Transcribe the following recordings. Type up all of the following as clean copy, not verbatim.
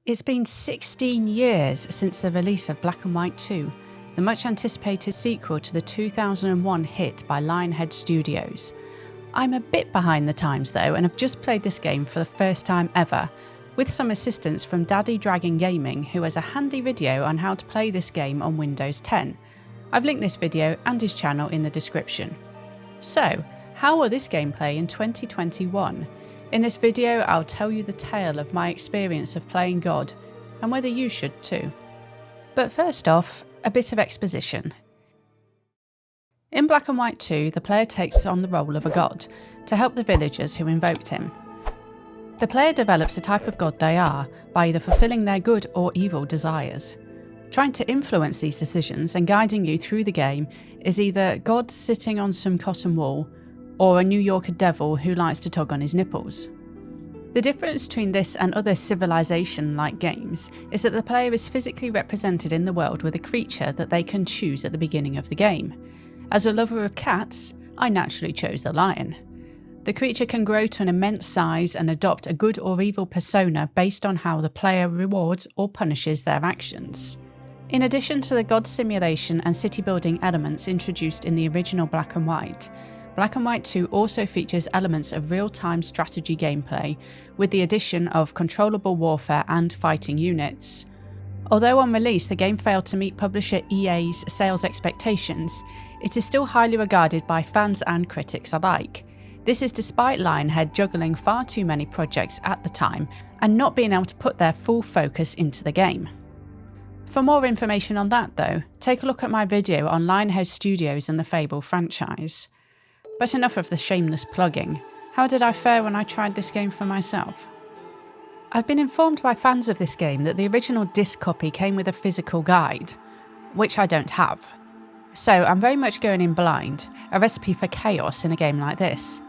It's been 16 years since the release of Black and White 2, the much anticipated sequel to the 2001 hit by Lionhead Studios. I'm a bit behind the times though, and have just played this game for the first time ever, with some assistance from Daddy Dragon Gaming, who has a handy video on how to play this game on Windows 10. I've linked this video and his channel in the description. So, how will this game play in 2021? In this video, I'll tell you the tale of my experience of playing God, and whether you should too. But first off, a bit of exposition. In Black and White 2, the player takes on the role of a god, to help the villagers who invoked him. The player develops the type of god they are, by either fulfilling their good or evil desires. Trying to influence these decisions and guiding you through the game is either God sitting on some cotton wool, or a New Yorker devil who likes to tug on his nipples. The difference between this and other civilization-like games is that the player is physically represented in the world with a creature that they can choose at the beginning of the game. As a lover of cats, I naturally chose the lion. The creature can grow to an immense size and adopt a good or evil persona based on how the player rewards or punishes their actions. In addition to the god simulation and city building elements introduced in the original Black and White, Black and White 2 also features elements of real-time strategy gameplay, with the addition of controllable warfare and fighting units. Although on release the game failed to meet publisher EA's sales expectations, it is still highly regarded by fans and critics alike. This is despite Lionhead juggling far too many projects at the time and not being able to put their full focus into the game. For more information on that though, take a look at my video on Lionhead Studios and the Fable franchise. But enough of the shameless plugging. How did I fare when I tried this game for myself? I've been informed by fans of this game that the original disc copy came with a physical guide, which I don't have. So I'm very much going in blind, a recipe for chaos in a game like this.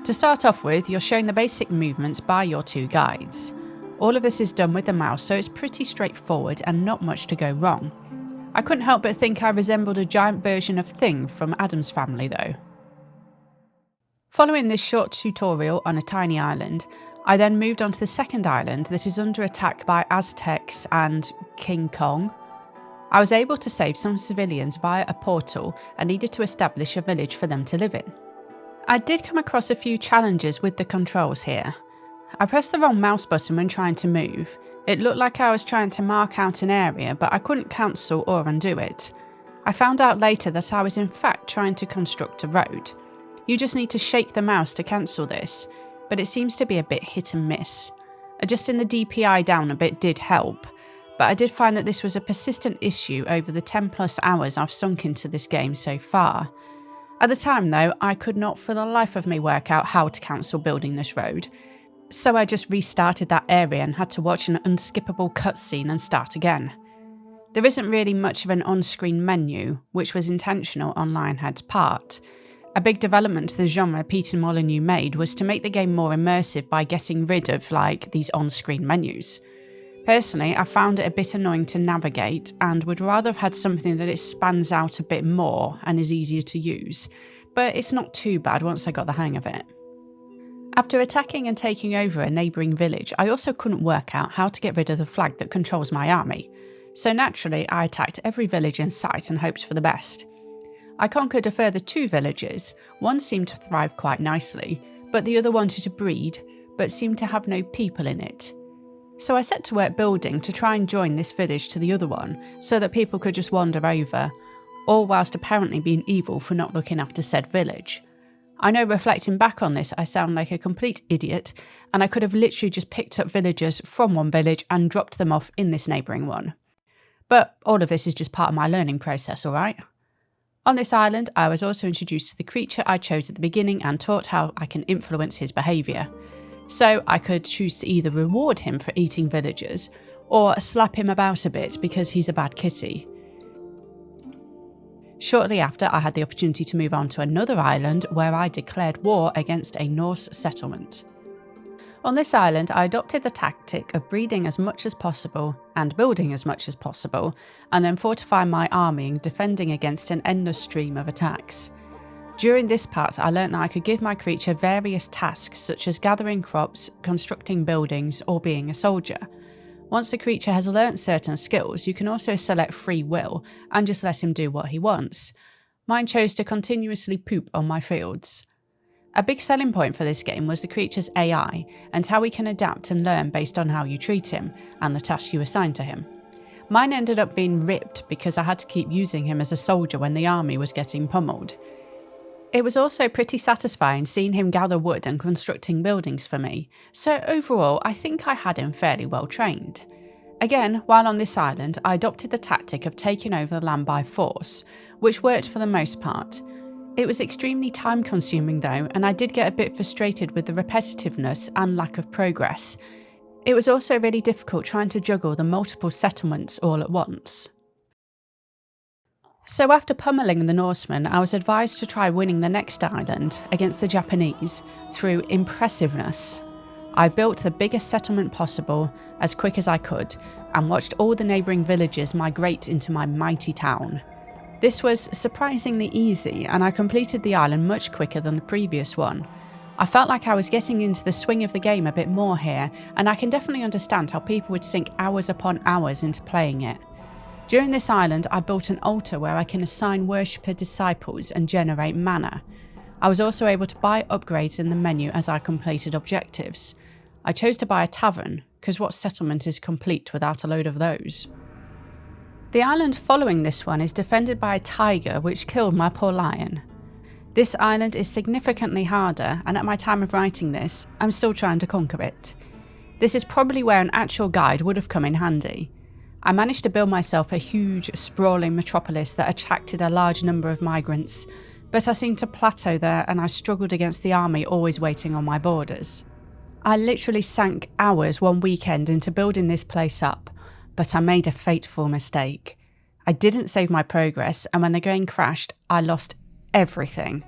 To start off with, you're shown the basic movements by your two guides. All of this is done with the mouse, so it's pretty straightforward and not much to go wrong. I couldn't help but think I resembled a giant version of Thing from Addams Family though. Following this short tutorial on a tiny island, I then moved on to the second island that is under attack by Aztecs and King Kong. I was able to save some civilians via a portal and needed to establish a village for them to live in. I did come across a few challenges with the controls here. I pressed the wrong mouse button when trying to move. It looked like I was trying to mark out an area, but I couldn't cancel or undo it. I found out later that I was in fact trying to construct a road. You just need to shake the mouse to cancel this, but it seems to be a bit hit and miss. Adjusting the DPI down a bit did help, but I did find that this was a persistent issue over the 10 plus hours I've sunk into this game so far. At the time though, I could not for the life of me work out how to cancel building this road, so I just restarted that area and had to watch an unskippable cutscene and start again. There isn't really much of an on-screen menu, which was intentional on Lionhead's part. A big development to the genre Peter Molyneux made was to make the game more immersive by getting rid of, these on-screen menus. Personally, I found it a bit annoying to navigate and would rather have had something that it spans out a bit more and is easier to use, but it's not too bad once I got the hang of it. After attacking and taking over a neighbouring village, I also couldn't work out how to get rid of the flag that controls my army, so naturally I attacked every village in sight and hoped for the best. I conquered a further 2 villages. One seemed to thrive quite nicely, but the other wanted to breed, but seemed to have no people in it. So I set to work building to try and join this village to the other one, so that people could just wander over, all whilst apparently being evil for not looking after said village. I know reflecting back on this I sound like a complete idiot, and I could have literally just picked up villagers from one village and dropped them off in this neighbouring one. But all of this is just part of my learning process, alright? On this island, I was also introduced to the creature I chose at the beginning and taught how I can influence his behaviour. So I could choose to either reward him for eating villagers, or slap him about a bit because he's a bad kitty. Shortly after, I had the opportunity to move on to another island where I declared war against a Norse settlement. On this island, I adopted the tactic of breeding as much as possible and building as much as possible, and then fortifying my army and defending against an endless stream of attacks. During this part, I learnt that I could give my creature various tasks such as gathering crops, constructing buildings, or being a soldier. Once the creature has learnt certain skills, you can also select free will and just let him do what he wants. Mine chose to continuously poop on my fields. A big selling point for this game was the creature's AI and how he can adapt and learn based on how you treat him and the tasks you assign to him. Mine ended up being ripped because I had to keep using him as a soldier when the army was getting pummeled. It was also pretty satisfying seeing him gather wood and constructing buildings for me, so overall I think I had him fairly well trained. Again, while on this island, I adopted the tactic of taking over the land by force, which worked for the most part. It was extremely time consuming though, and I did get a bit frustrated with the repetitiveness and lack of progress. It was also really difficult trying to juggle the multiple settlements all at once. So after pummeling the Norsemen, I was advised to try winning the next island against the Japanese through impressiveness. I built the biggest settlement possible as quick as I could and watched all the neighbouring villages migrate into my mighty town. This was surprisingly easy and I completed the island much quicker than the previous one. I felt like I was getting into the swing of the game a bit more here, and I can definitely understand how people would sink hours upon hours into playing it. During this island, I built an altar where I can assign worshipper disciples and generate mana. I was also able to buy upgrades in the menu as I completed objectives. I chose to buy a tavern, because what settlement is complete without a load of those? The island following this one is defended by a tiger which killed my poor lion. This island is significantly harder, and at my time of writing this, I'm still trying to conquer it. This is probably where an actual guide would have come in handy. I managed to build myself a huge, sprawling metropolis that attracted a large number of migrants, but I seemed to plateau there and I struggled against the army always waiting on my borders. I literally sank hours one weekend into building this place up, but I made a fateful mistake. I didn't save my progress, and when the game crashed, I lost everything.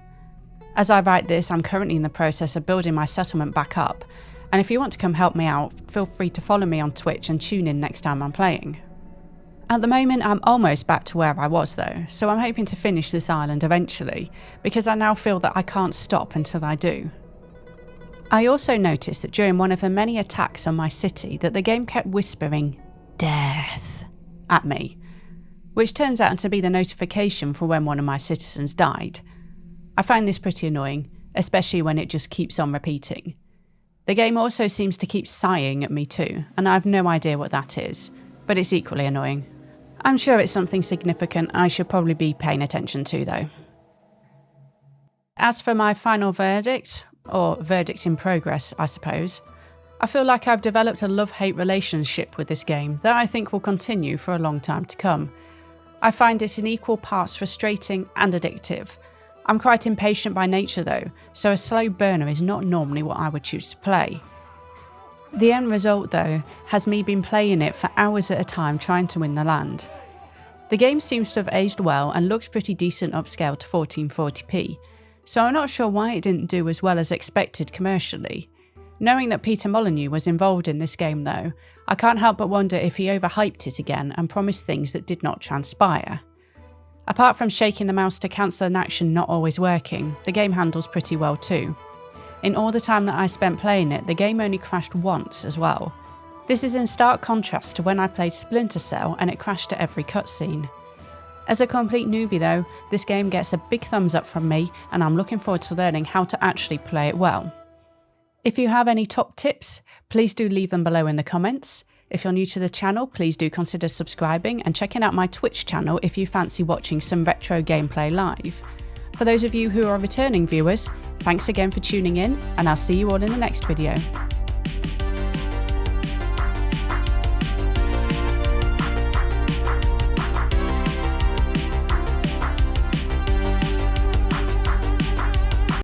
As I write this, I'm currently in the process of building my settlement back up, and if you want to come help me out, feel free to follow me on Twitch and tune in next time I'm playing. At the moment, I'm almost back to where I was though, so I'm hoping to finish this island eventually, because I now feel that I can't stop until I do. I also noticed that during one of the many attacks on my city that the game kept whispering, "Death," at me, which turns out to be the notification for when one of my citizens died. I find this pretty annoying, especially when it just keeps on repeating. The game also seems to keep sighing at me too, and I have no idea what that is, but it's equally annoying. I'm sure it's something significant I should probably be paying attention to though. As for my final verdict, or verdict in progress I suppose, I feel like I've developed a love-hate relationship with this game that I think will continue for a long time to come. I find it in equal parts frustrating and addictive. I'm quite impatient by nature though, so a slow burner is not normally what I would choose to play. The end result though has me been playing it for hours at a time trying to win the land. The game seems to have aged well and looks pretty decent upscaled to 1440p, so I'm not sure why it didn't do as well as expected commercially. Knowing that Peter Molyneux was involved in this game though, I can't help but wonder if he overhyped it again and promised things that did not transpire. Apart from shaking the mouse to cancel an action not always working, the game handles pretty well too. In all the time that I spent playing it, the game only crashed once as well. This is in stark contrast to when I played Splinter Cell and it crashed at every cutscene. As a complete newbie though, this game gets a big thumbs up from me and I'm looking forward to learning how to actually play it well. If you have any top tips, please do leave them below in the comments. If you're new to the channel, please do consider subscribing and checking out my Twitch channel if you fancy watching some retro gameplay live. For those of you who are returning viewers, thanks again for tuning in, and I'll see you all in the next video.